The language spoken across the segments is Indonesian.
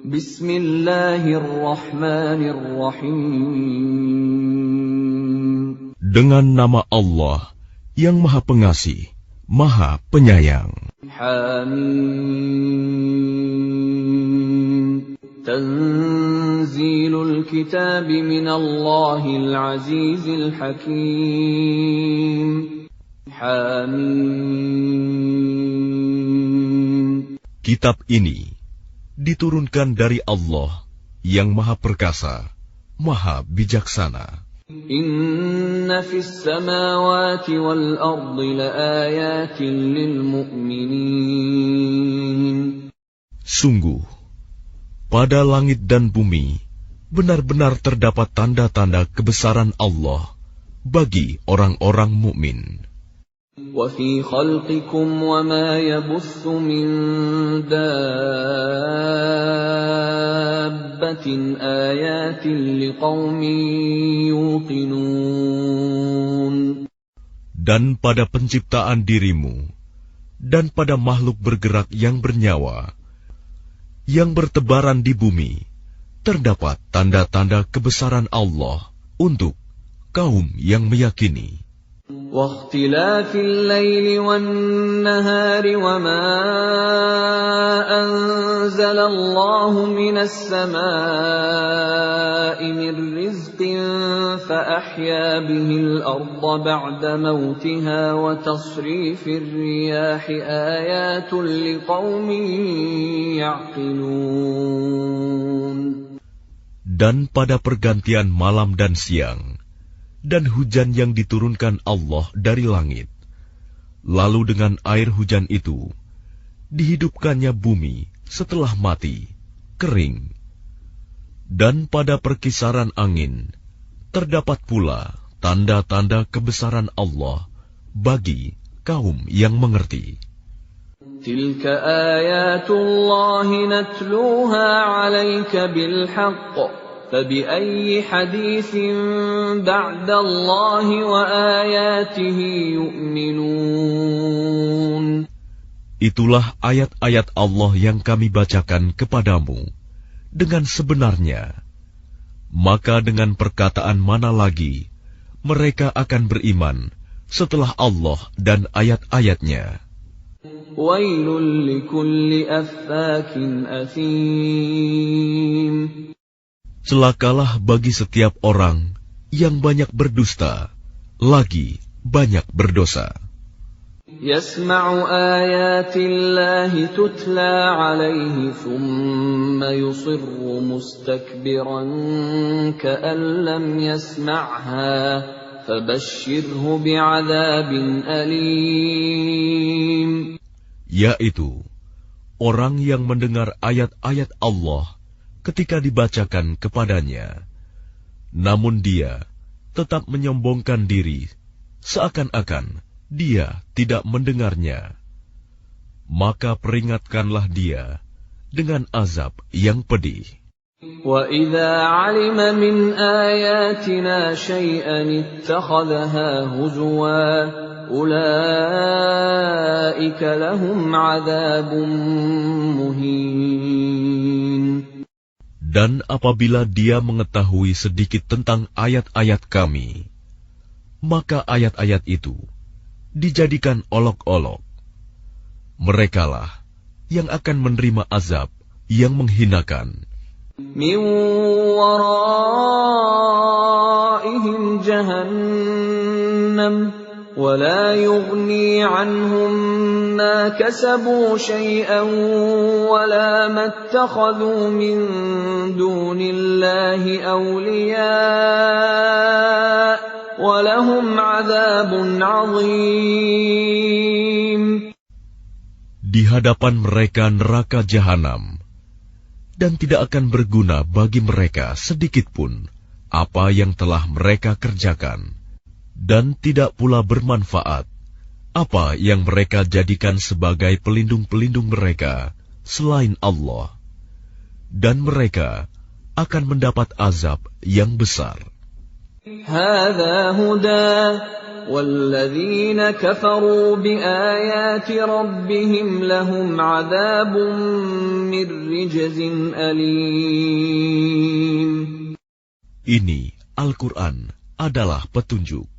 Bismillahirrahmanirrahim. Dengan nama Allah yang Maha Pengasih, Maha Penyayang. Hamim. Tanzilul kitab minallahil azizil hakim. Hamim. Kitab ini diturunkan dari Allah yang Maha Perkasa, Maha Bijaksana. Inna fis samawati wal ardi laayatin lil mu'minin. Sungguh, pada langit dan bumi benar-benar terdapat tanda-tanda kebesaran Allah bagi orang-orang mukmin. Wa fi khalqikum wa ma yabuthu min dabbatin ayatin liqaumin yuqinun. Dan pada penciptaan dirimu dan pada makhluk bergerak yang bernyawa yang bertebaran di bumi terdapat tanda-tanda kebesaran Allah untuk kaum yang meyakini. واختلاف الليل والنهار وما أنزل الله من السماء من رزق فأحيا به الأرض بعد موتها وتصريف الرياح آيات لقوم يعقلون. Dan pada pergantian malam dan siang dan hujan yang diturunkan Allah dari langit. Lalu dengan air hujan itu, dihidupkannya bumi setelah mati, kering. Dan pada perkisaran angin, terdapat pula tanda-tanda kebesaran Allah bagi kaum yang mengerti. Tilka ayatullahi natluha 'alaika bilhaqq. فَبِأَيِّ حَدِيثٍ بَعْدَ اللَّهِ وَآيَاتِهِ يُؤْمِنُونَ. Itulah ayat-ayat Allah yang kami bacakan kepadamu dengan sebenarnya. Maka dengan perkataan mana lagi mereka akan beriman setelah Allah dan ayat-ayatnya. Wailul likulli affakin athim. Celakalah bagi setiap orang yang banyak berdusta, lagi banyak berdosa. Yasma'u ayatillahi tutla alaihi thumma yusirru mustakbiran ka'an lam yasma'ha fabashshirhu bi'adzabin alim. Yaitu orang yang mendengar ayat-ayat Allah ketika dibacakan kepadanya, namun dia tetap menyombongkan diri, seakan-akan dia tidak mendengarnya. Maka peringatkanlah dia dengan azab yang pedih. وَإِذَا عَلِمَ مِنْ آيَاتِنَا شَيْئًا اتَّخَذَهَا هُزُوًا أُولَئِكَ لَهُمْ عَذَابٌ مُهِينٌ. Dan apabila dia mengetahui sedikit tentang ayat-ayat kami, maka ayat-ayat itu dijadikan olok-olok. Merekalah yang akan menerima azab yang menghinakan. Min waraihim jahannam wa la yughni anhum ma kasabu shay'an wa la mattakhadhu min dunillahi awliya wa lahum 'adzabun 'adzim. Di hadapan mereka neraka jahanam, dan tidak akan berguna bagi mereka sedikitpun apa yang telah mereka kerjakan, dan tidak pula bermanfaat apa yang mereka jadikan sebagai pelindung-pelindung mereka selain Allah, dan mereka akan mendapat azab yang besar. Hadza huda walladzina kafaru biayati rabbihim lahum 'adzabun من رجز أليم. Ini Al-Quran adalah petunjuk.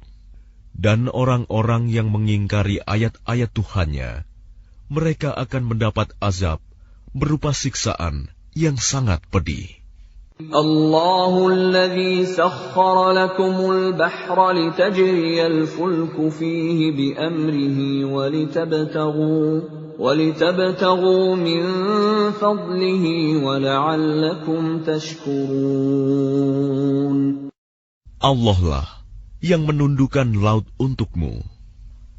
Dan orang-orang yang mengingkari ayat-ayat Tuhannya, mereka akan mendapat azab berupa siksaan yang sangat pedih. الله الذي سخر لكم البحر لتجري الفلك فيه بأمره ولتبتغوا من فضله ولعلكم تشكرون. Allah lah yang menundukkan laut untukmu,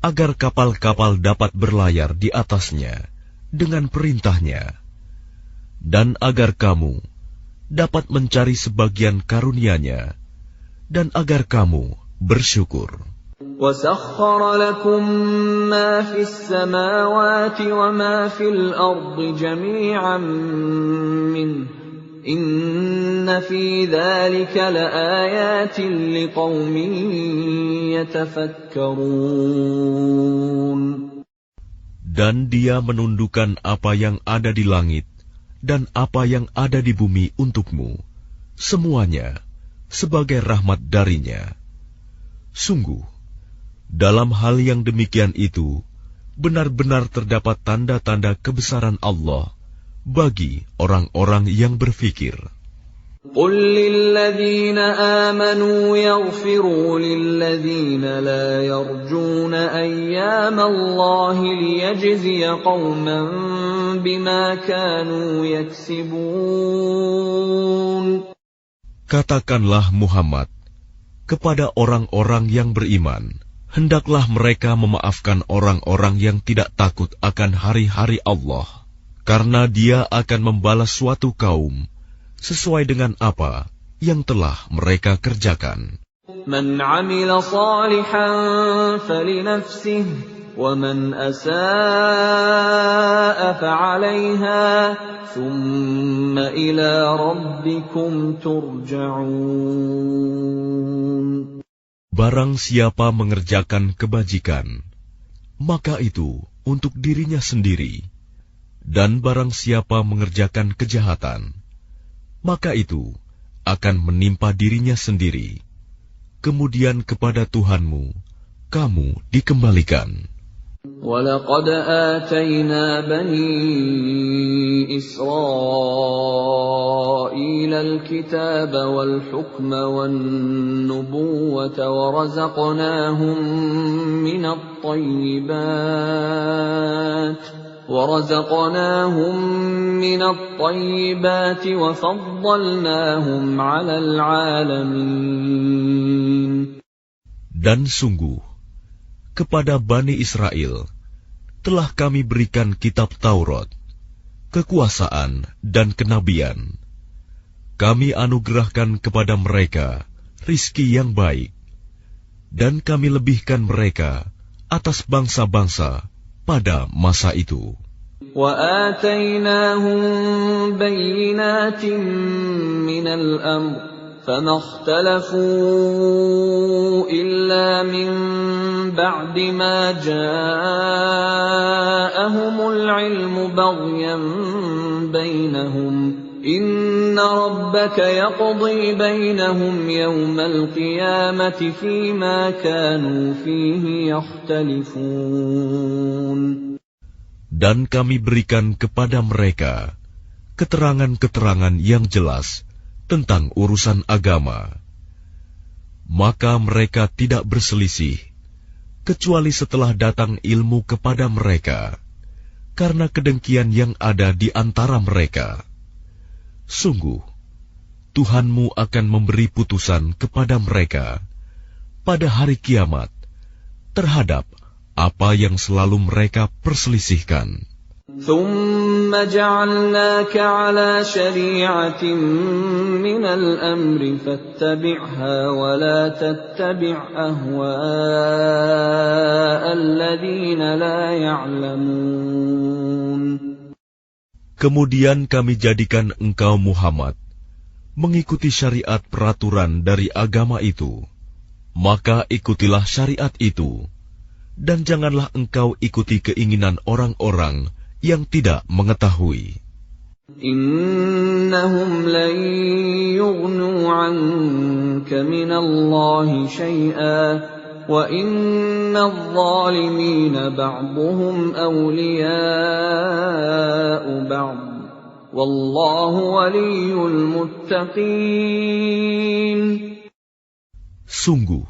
agar kapal-kapal dapat berlayar di atasnya dengan perintahnya, dan agar kamu dapat mencari sebagian karunia-Nya, dan agar kamu bersyukur. وَسَخَّرَ لَكُم مَّا فِي السَّمَاوَاتِ وَمَا فِي الْأَرْضِ جَمِيعًا مِّنْهُ إِنَّ فِي ذَلِكَ لَآيَاتٍ لِقَوْمٍ يَتَفَكَّرُونَ. Dan Dia menundukkan apa yang ada di langit dan apa yang ada di bumi untukmu, semuanya sebagai rahmat darinya. Sungguh, dalam hal yang demikian itu, benar-benar terdapat tanda-tanda kebesaran Allah bagi orang-orang yang berfikir. قُل لِّلَّذِينَ آمَنُوا يَغْفِرُوا لِلَّذِينَ لَا يَرْجُونَ أَيَّامَ اللَّهِ لِيَجْزِيَ قَوْمًا بِمَا كَانُوا يَكْسِبُونَ. Katakanlah Muhammad kepada orang-orang yang beriman, hendaklah mereka memaafkan orang-orang yang tidak takut akan hari-hari Allah, karena Dia akan membalas suatu kaum sesuai dengan apa yang telah mereka kerjakan. Man 'amila shalihan falinafsihi wa man asaa'a fa'alayha thumma ila rabbikum turja'un. Barang siapa mengerjakan kebajikan, maka itu untuk dirinya sendiri, dan barang siapa mengerjakan kejahatan, maka itu akan menimpa dirinya sendiri. Kemudian kepada Tuhanmu kamu dikembalikan. وَلَقَدْ آتَيْنَا بَنِي إِسْرَائِيلَ الْكِتَابَ وَالْحُكْمَ وَالنُّبُوَّةَ وَرَزَقْنَاهُم مِّنَ الطَّيِّبَاتِ وَفَضَّلْنَاهُمْ عَلَى الْعَالَمِينَ. Dan sungguh, kepada Bani Israel telah kami berikan kitab Taurat, kekuasaan dan kenabian. Kami anugerahkan kepada mereka rizki yang baik, dan kami lebihkan mereka atas bangsa-bangsa pada masa itu. وَآتَيْنَاهُمْ بَيِّنَاتٍ مِّنَ الْأَمْرِ فَمَا اخْتَلَفُوا إِلَّا مِن بَعْدِ مَا جَاءَهُمُ الْعِلْمُ بَغْيًا بَيْنَهُمْ إِنَّ رَبَّكَ يَقْضِي بَيْنَهُمْ يَوْمَ الْقِيَامَةِ فِيمَا كَانُوا فِيهِ يَخْتَلِفُونَ. Dan kami berikan kepada mereka keterangan-keterangan yang jelas tentang urusan agama. Maka mereka tidak berselisih, kecuali setelah datang ilmu kepada mereka, karena kedengkian yang ada di antara mereka. Sungguh, Tuhanmu akan memberi putusan kepada mereka pada hari kiamat terhadap apa yang selalu mereka perselisihkan. ثُمَّ جَعَلْنَاكَ عَلَى شَرِيعَةٍ مِّنَ الْأَمْرِ فَاتَّبِعْهَا وَلَا تَتَّبِعْ أَهْوَاءَ الَّذِينَ لَا يَعْلَمُونَ. Kemudian kami jadikan engkau Muhammad mengikuti syariat peraturan dari agama itu, maka ikutilah syariat itu, dan janganlah engkau ikuti keinginan orang-orang yang tidak mengetahui. Innahum lan yughnu 'anka minallahi syai'an wa innadh dhalimina ba'dhuhum awliya'u ba'd wallahu waliyyul muttaqin. Sungguh,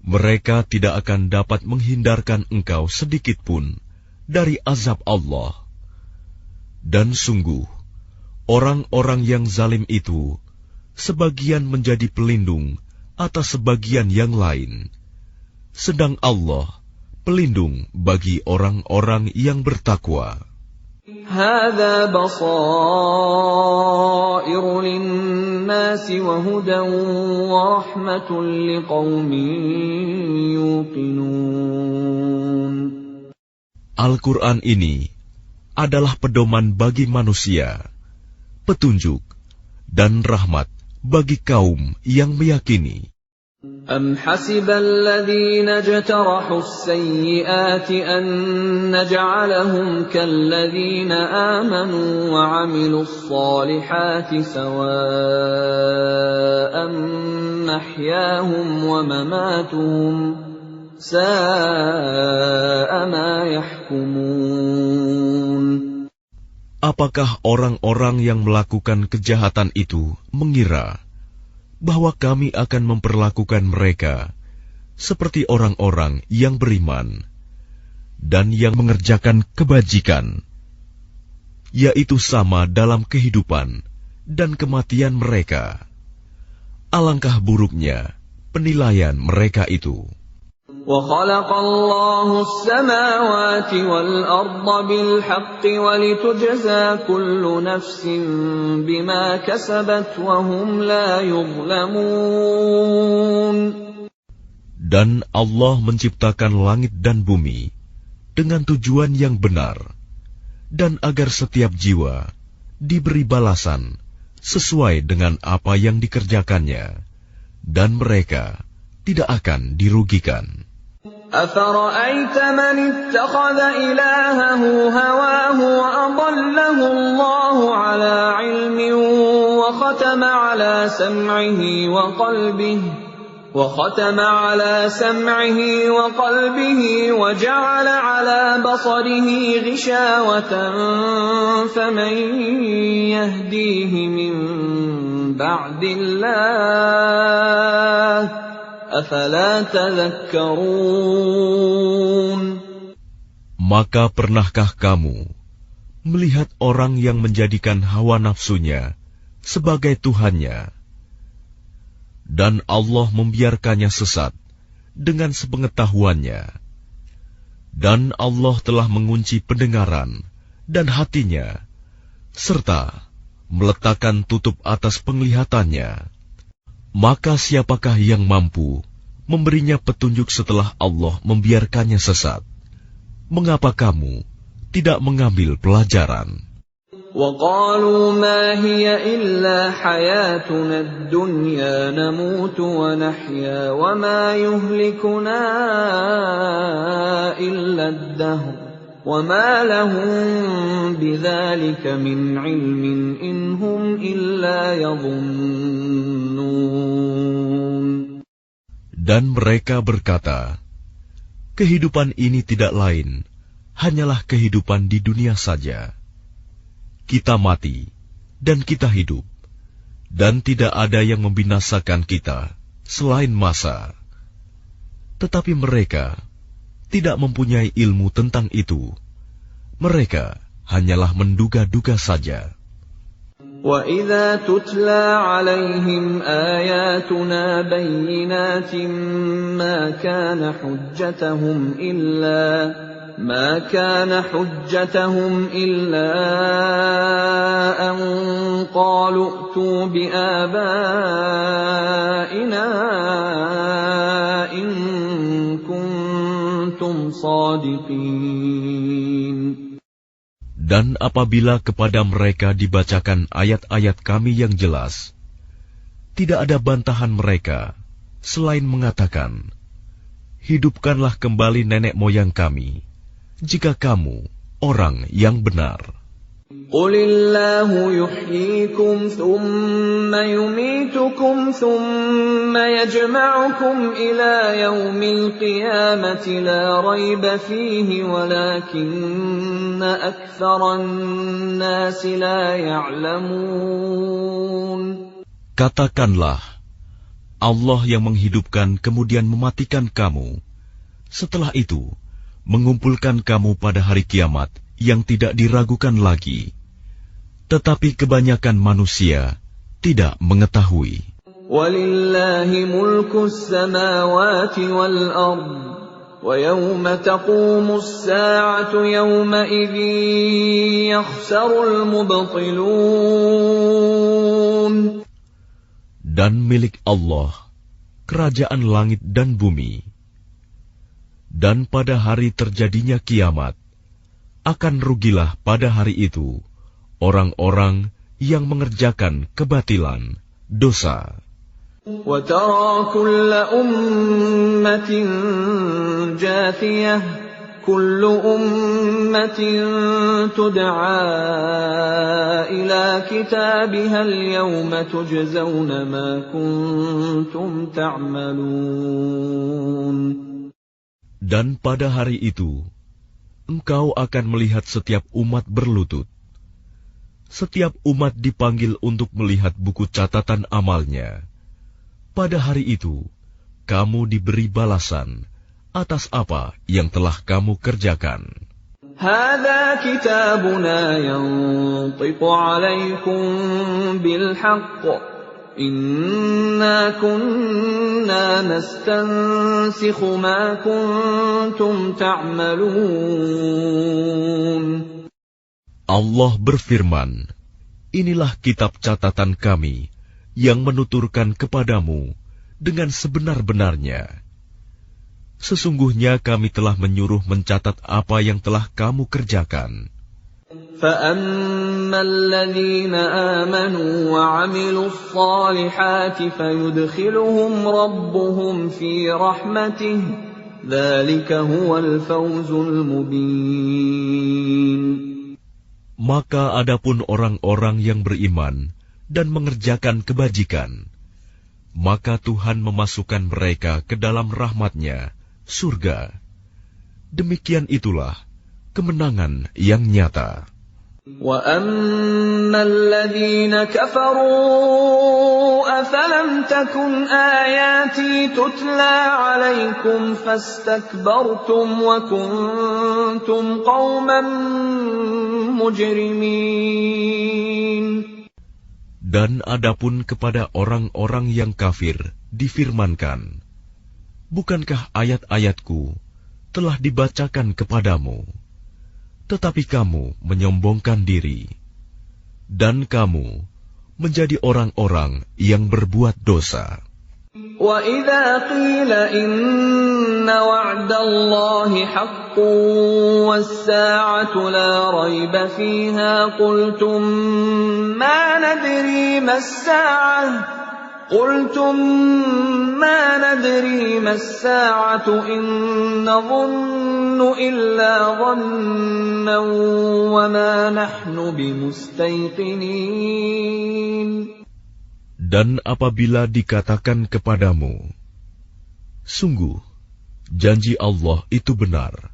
mereka tidak akan dapat menghindarkan engkau sedikit pun dari azab Allah. Dan sungguh, orang-orang yang zalim itu sebagian menjadi pelindung atas sebagian yang lain, sedang Allah pelindung bagi orang-orang yang bertakwa. Hadza basairu lin-nasi wa hudan wa rahmatun liqaumin yuqinun. Al-Quran ini adalah pedoman bagi manusia, petunjuk dan rahmat bagi kaum yang meyakini. Am hasibal ladzina jtarahu as-sayyi'ati an naj'alahum kalladzina amanu wa 'amilus salihati sawa'an mahyahum wa mamatuhum sa'a ma yahkumun. Apakah orang-orang yang melakukan kejahatan itu mengira bahwa kami akan memperlakukan mereka seperti orang-orang yang beriman dan yang mengerjakan kebajikan, yaitu sama dalam kehidupan dan kematian mereka? Alangkah buruknya penilaian mereka itu. وَخَلَقَ اللَّهُ السَّمَاوَاتِ وَالْأَرْضَ بِالْحَقِّ وَلِتُجْزَى كُلُّ نَفْسٍ بِمَا كَسَبَتْ وَهُمْ لَا يُظْلَمُونَ. Dan Allah menciptakan langit dan bumi dengan tujuan yang benar, dan agar setiap jiwa diberi balasan sesuai dengan apa yang dikerjakannya, dan mereka tidak akan dirugikan. أَفَرَأَيْتَ مَنِ اتَّخَذَ إِلَٰهَهُ هَوَاهُ وَأَضَلَّهُ اللَّهُ عَلَىٰ عِلْمٍ وَخَتَمَ عَلَىٰ سَمْعِهِ وَقَلْبِهِ وَجَعَلَ عَلَىٰ بَصَرِهِ غِشَاوَةً فَمَن يَهْدِيهِ مِن بَعْدِ اللَّهِ أَفَلَا تَذَكَّرُونَ. Maka pernahkah kamu melihat orang yang menjadikan hawa nafsunya sebagai Tuhannya, dan Allah membiarkannya sesat dengan sepengetahuannya, dan Allah telah mengunci pendengaran dan hatinya, serta meletakkan tutup atas penglihatannya? Maka siapakah yang mampu memberinya petunjuk setelah Allah membiarkannya sesat? Mengapa kamu tidak mengambil pelajaran? وَقَالُوا مَا هِيَ إِلَّا حَيَاتُنَا الدُّنْيَا نَمُوتُ وَنَحْيَا وَمَا يُهْلِكُنَا إِلَّا الدَّهْرُ وَمَا لَهُم بِذَلِكَ مِنْ عِلْمٍ إِنْ هُمْ إِلَّا يَظُنُّونَ. Dan mereka berkata, kehidupan ini tidak lain, hanyalah kehidupan di dunia saja. Kita mati, dan kita hidup, dan tidak ada yang membinasakan kita selain masa. Tetapi mereka tidak mempunyai ilmu tentang itu. Mereka hanyalah menduga-duga saja. وَإِذَا تُتْلَى عَلَيْهِمْ آيَاتُنَا بَيِّنَاتٍ مَا كَانَ حُجَّتَهُمْ إِلَّا أَن قَالُوا ائْتُوا بِآبَائِنَا إِن كُنتُمْ صَادِقِينَ. Dan apabila kepada mereka dibacakan ayat-ayat kami yang jelas, tidak ada bantahan mereka selain mengatakan, hidupkanlah kembali nenek moyang kami, jika kamu orang yang benar. قل الله يحييكم ثم يميتكم ثم يجمعكم إلى يوم القيامة لا ريب فيه ولكن أكثر الناس لا يعلمون. Katakanlah, Allah yang menghidupkan kemudian mematikan kamu, setelah itu mengumpulkan kamu pada hari kiamat yang tidak diragukan lagi. Tetapi kebanyakan manusia tidak mengetahui. Walillahi mulkus samawati wal ard, wa yawma taqumus sa'atu yawma idzin yakhsarul mubtilun. Dan milik Allah kerajaan langit dan bumi. Dan pada hari terjadinya kiamat, akan rugilah pada hari itu orang-orang yang mengerjakan kebatilan, dosa. وَتَرَى كُلَّ أُمَّةٍ جَاثِيَةً كُلُّ أُمَّةٍ تُدْعَى إِلَى كِتَابِهَا الْيَوْمَ تُجْزَوْنَ مَا كُنتُمْ تَعْمَلُونَ. Dan pada hari itu, engkau akan melihat setiap umat berlutut. Setiap umat dipanggil untuk melihat buku catatan amalnya. Pada hari itu, kamu diberi balasan atas apa yang telah kamu kerjakan. هذا كتابنا ينطق عليكم بالحق إنا كنا نستنسخ ما كنتم تعملون. Allah berfirman, inilah kitab catatan kami yang menuturkan kepadamu dengan sebenar-benarnya. Sesungguhnya kami telah menyuruh mencatat apa yang telah kamu kerjakan. فَأَمَّا الَّذِينَ آمَنُوا وَعَمِلُوا الصَّالِحَاتِ فَيُدْخِلُهُمْ رَبُّهُمْ فِي رَحْمَتِهِ ذَلِكَ هُوَ الْفَوْزُ الْمُبِينُ. Maka adapun orang-orang yang beriman dan mengerjakan kebajikan, maka Tuhan memasukkan mereka ke dalam rahmat-Nya, surga. Demikian itulah kemenangan yang nyata. وَأَمَّا الَّذِينَ كَفَرُوا أَفَلَمْ تَكُنْ آيَاتِي تُتْلَى عَلَيْكُمْ فَاسْتَكْبَرْتُمْ وَكُنْتُمْ قَوْمًا مُجْرِمِينَ. Dan adapun kepada orang-orang yang kafir difirmankan, bukankah ayat-ayatku telah dibacakan kepadamu, tetapi kamu menyombongkan diri, dan kamu menjadi orang-orang yang berbuat dosa. وَإِذَا قِيلَ إِنَّ وَعْدَ اللَّهِ حَقٌّ وَالسَّاعَةُ لَا رَيْبَ فِيهَا قُلْتُم مَّا نَدْرِي مَا السَّاعَةُ إِن نَّظُنُّ إِلَّا ظَنًّا وَمَا نَحْنُ بِمُسْتَيْقِنِينَ. Dan apabila dikatakan kepadamu, sungguh, janji Allah itu benar,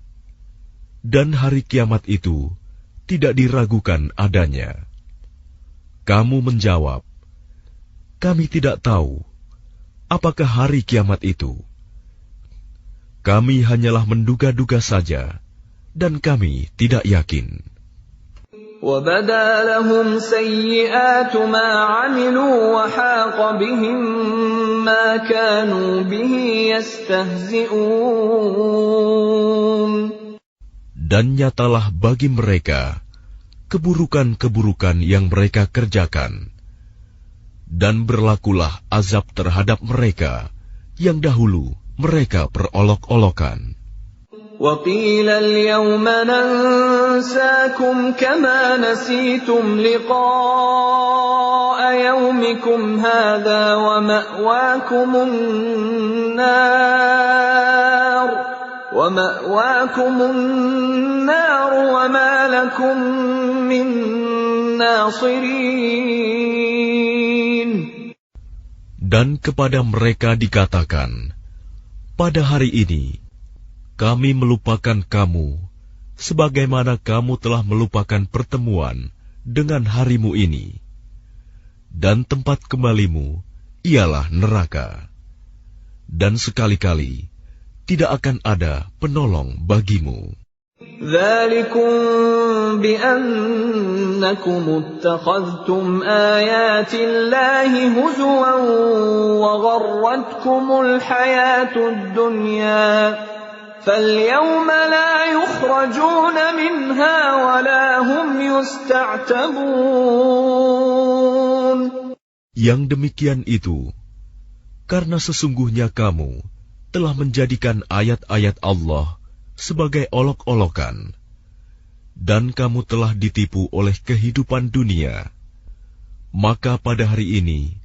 dan hari kiamat itu tidak diragukan adanya. Kamu menjawab, kami tidak tahu, apakah hari kiamat itu. Kami hanyalah menduga-duga saja, dan kami tidak yakin. وَبَدَا لَهُمْ سَيِّئَاتُ مَا عَمِلُوا وَحَاقَ بِهِم مَّا كَانُوا بِهِ يَسْتَهْزِئُونَ. Dan nyatalah bagi mereka keburukan-keburukan yang mereka kerjakan, dan berlakulah azab terhadap mereka yang dahulu mereka perolok-olokan. وَقِيلَ الْيَوْمَ نَنسَاكُمْ كَمَا نَسِيتُمْ لِقَاءَ يَوْمِكُمْ هَٰذَا وَمَأْوَاكُمُ النَّارُ وَمَا لَكُم مِّن نَّاصِرِينَ. Dan kepada mereka dikatakan, pada hari ini kami melupakan kamu sebagaimana kamu telah melupakan pertemuan dengan harimu ini, dan tempat kembalimu ialah neraka, dan sekali-kali tidak akan ada penolong bagimu. ذَلِكُمْ بِأَنَّكُمُ اتَّخَذْتُمْ آيَاتِ اللَّهِ هُزُوًا وَغَرَّتْكُمُ الْحَيَاةُ الدُّنْيَا فَالْيَوْمَ لَا يُخْرَجُونَ مِنْهَا وَلَا هُمْ يُسْتَعْتَبُونَ. Yang demikian itu karena sesungguhnya kamu telah menjadikan ayat-ayat Allah sebagai olok-olokan, dan kamu telah ditipu oleh kehidupan dunia, maka pada hari ini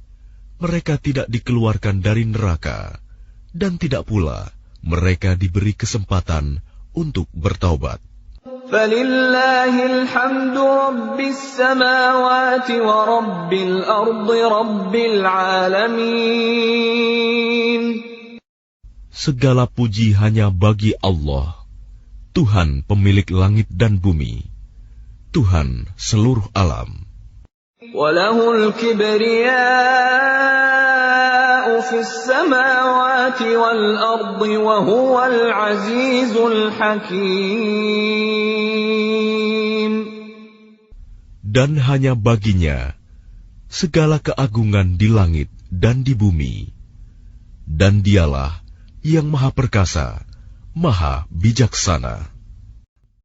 mereka tidak dikeluarkan dari neraka, dan tidak pula mereka diberi kesempatan untuk bertaubat. فَلِلَّهِ الْحَمْدُ رَبِّ السَّمَاوَاتِ وَرَبِّ الْأَرْضِ رَبِّ الْعَالَمِينَ. Segala puji hanya bagi Allah, Tuhan pemilik langit dan bumi, Tuhan seluruh alam. وَلَهُ الْكِبْرِيَاءُ فِي السَّمَاوَاتِ وَالْأَرْضِ وَهُوَ الْعَزِيزُ الْحَكِيمُ. Dan hanya baginya segala keagungan di langit dan di bumi, dan dialah yang maha perkasa, maha bijaksana.